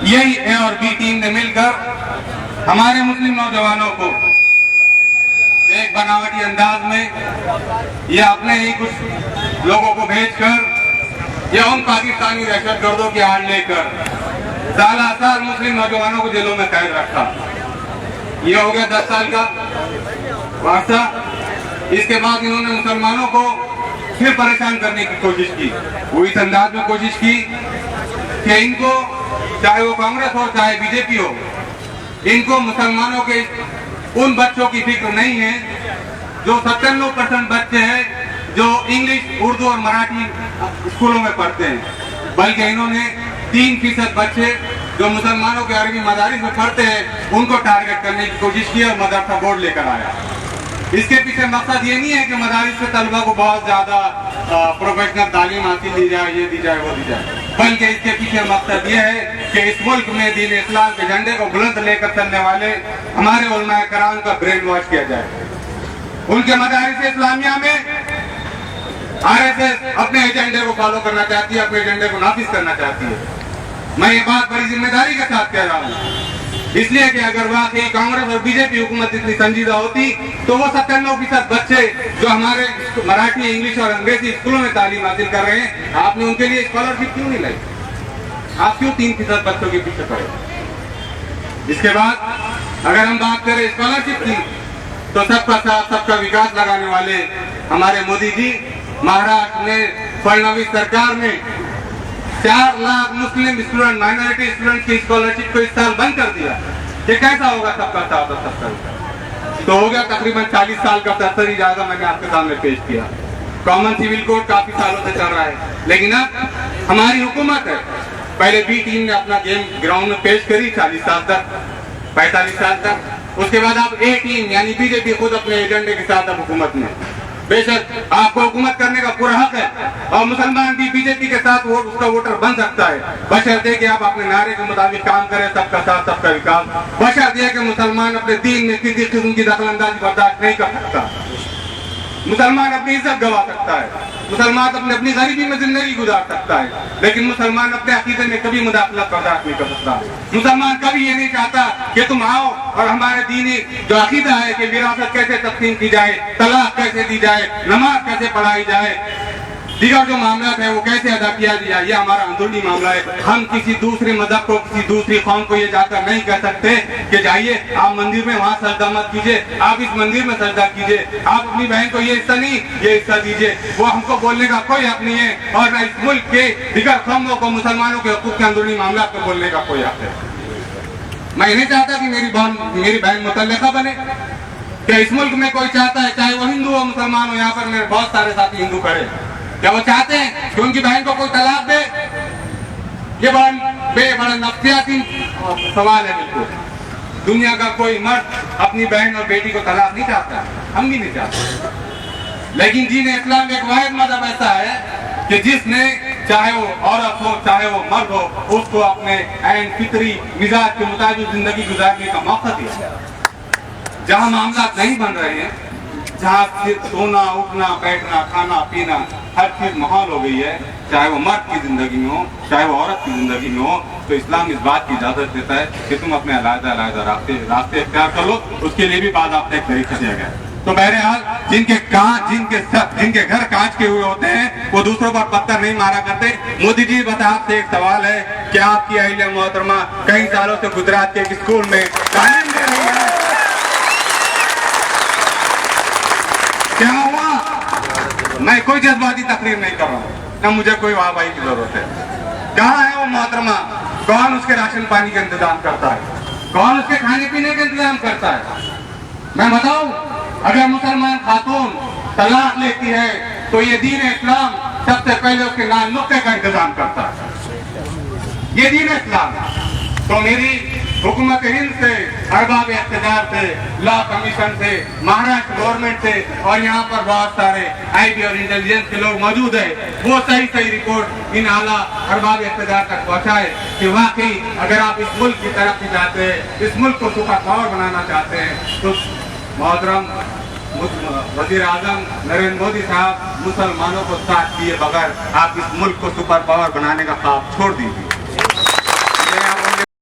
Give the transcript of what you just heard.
यही ए और B team ने मिलकर हमारे मुस्लिम नौजवानों को एक बनावटी अंदाज में या अपने ही कुछ लोगों को भेजकर या उन पाकिस्तानी दहशतगर्दों की आड़ लेकर साल मुस्लिम नौजवानों को जेलों में कैद रखा। यह हो गया 10 साल का वारसा। इसके बाद इन्होंने मुसलमानों को फिर परेशान करने की कोशिश की। वो इस अंदाज में कोशिश की कि इनको, चाहे वो कांग्रेस हो चाहे बीजेपी हो, इनको मुसलमानों के उन बच्चों की फिक्र नहीं है जो 97% बच्चे हैं जो इंग्लिश, उर्दू और मराठी स्कूलों में पढ़ते हैं, बल्कि इन्होंने 3% बच्चे जो मुसलमानों के अरबी मदारिस में पढ़ते हैं उनको टारगेट करने की कोशिश की और मदरसा बोर्ड लेकर आया। इसके पीछे मकसद ये नहीं है कि मदारिस के तलबा को बहुत ज्यादा प्रोफेशनल तालीम हासिल दी जाए, ये दी जाए, वो दी जाए, बल्कि इसके पीछे मकसद ये है कि इस मुल्क में दीन इस्लाम के झंडे को बुलंद लेकर चलने वाले हमारे उलमाए कराम का ब्रेन वॉश किया जाए। उनके मदारिस इस्लामिया में आरएसएस अपने एजेंडे को फॉलो करना चाहती है, अपने एजेंडे को नाफिज करना चाहती है। मैं ये बात बड़ी जिम्मेदारी के साथ कह रहा हूँ, इसलिए कि अगर वाकई कांग्रेस और बीजेपी हुकूमत इतनी संजीदा होती तो वो 97% बच्चे जो हमारे मराठी, इंग्लिश और अंग्रेजी स्कूलों में तालीम हासिल कर रहे हैं, आपने उनके लिए स्कॉलरशिप क्यों नहीं लाई? आप क्यों 3% बच्चों के पीछे पड़े? इसके बाद अगर हम बात करें स्कॉलरशिप की, तो सबका साथ सबका विकास लगाने वाले हमारे मोदी जी महाराष्ट्र में फडणवीस सरकार ने 4 लाख मुस्लिम स्टूडेंट, माइनॉरिटी स्टूडेंट की स्कॉलरशिप को इस साल बंद कर दिया। ये कैसा होगा सबका साथ और सबका विकास? तो हो गया तकरीबन 40 साल का 70 इजाज़ा मैंने आपके सामने पेश किया। कॉमन सिविल कोड काफी सालों से चल रहा है, लेकिन अब हमारी हुकूमत है। पहले बी टीम ने अपना गेम ग्राउंड में पेश करी 40 साल तक, 45 साल तक। उसके बाद अब ए टीम यानी बीजेपी खुद अपने एजेंडे के साथ अब हुकूमत में। बेशक आपको हुकूमत करने का पूरा हक है और मुसलमान भी बीजेपी के साथ उसका वोटर बन सकता है, बशर्ते कि आप अपने नारे के मुताबिक काम करें, सबका साथ सबका विकास। बशर्ते कि मुसलमान अपने दीन में किसी किस्म की दखलंदाजी बर्दाश्त नहीं कर सकता। मुसलमान अपनी इज्जत गवा सकता है, मुसलमान अपनी गरीबी में जिंदगी गुजार सकता है, लेकिन मुसलमान अपने अकीदे में कभी मुदाखलत बर्दाश्त नहीं कर सकता। मुसलमान कभी ये नहीं चाहता कि तुम आओ और हमारे दीनी जो अकीदा है कि विरासत कैसे तकसीम की जाए, तलाक कैसे दी जाए, नमाज कैसे पढ़ाई जाए, दीगर जो मामला है वो कैसे अदा किया जाए, ये हमारा अंदरूनी मामला है। हम किसी दूसरे मजहब को, किसी दूसरी कौम को ये जाकर नहीं कह सकते कि जाइए आप मंदिर में वहाँ सजदा मत कीजिए, आप इस मंदिर में सजदा कीजिए, आप अपनी बहन को ये हिस्सा नहीं, ये हिस्सा दीजिए। वो हमको बोलने का कोई हक नहीं है और न इस मुल्क के दीगर कौमों को मुसलमानों के हकूक के अंदरूनी मामला को बोलने का कोई हक है। मैं नहीं चाहता कि मेरी बहन मुतल्लिका बने। क्या इस मुल्क में कोई चाहता है, चाहे वो हिंदू हो मुसलमान हो? यहाँ पर मेरे बहुत सारे साथी हिंदू खड़े, क्या वो चाहते हैं कि उनकी बहन को कोई तलाक दे? ये बड़ा नफ्सियाती सवाल है। बिल्कुल दुनिया का कोई मर्द अपनी बहन और बेटी को तलाक नहीं चाहता, हम भी नहीं चाहते। लेकिन दीन इस्लाम एक वाहिद मजहब ऐसा है कि जिसने, चाहे वो औरत हो चाहे वो मर्द हो, उसको अपने ऐन फितरी मिजाज के मुताबिक जिंदगी गुजारने का मौका दिया। जहाँ मामला नहीं बन रहे हैं, जहाँ सिर्फ सोना, उठना, बैठना, खाना, पीना हर चीज माहौल हो गई है, चाहे वो मर्द की जिंदगी में हो चाहे वो औरत की जिंदगी में हो, तो इस्लाम इस बात की इजाजत देता है कि तुम अपने अलग-अलग रास्ते इख्तियार कर लो। उसके लिए भी बाज़ाब्ता एक तरीका दिया गया है। तो बहरहाल जिनके घर कांच के हुए होते हैं वो दूसरों पर पत्थर नहीं मारा करते। मोदी जी बता, आपसे एक सवाल है कि आपकी अहलिया मोहतरमा कई सालों से गुजरात के एक स्कूल में तालीम दे रही है, क्या हुआ? मैं कोई जज्बाती तकरीर नहीं कर रहा हूँ, ना मुझे कोई वाहवाही की जरूरत है। कहाँ है वो मोहतरमा? कौन उसके राशन पानी का इंतजाम करता है? कौन उसके खाने पीने का इंतजाम करता है? मैं बताऊं, अगर मुसलमान खातून तलाक लेती है तो ये दीन इस्लाम सबसे पहले उसके नाल नुक्ते का इंतजाम करता है। ये दीन इस्लाम। तो मेरी हुकूमत हिंद से, अरबाब इख्तियार से, लॉ कमीशन से, महाराष्ट्र गवर्नमेंट से और यहाँ पर बहुत सारे आईबी और इंटेलिजेंस के लोग मौजूद है, वो सही रिपोर्ट इन आला अरबाब इख्तियार तक पहुँचाए कि वाकई अगर आप इस मुल्क की तरक्की चाहते हैं, इस मुल्क को सुपर पावर बनाना चाहते हैं, तो मोहतरम वजीर आजम नरेंद्र मोदी साहब मुसलमानों को साथ किए बगैर आप इस मुल्क को सुपर पावर बनाने का ख्वाब छोड़ दीजिए।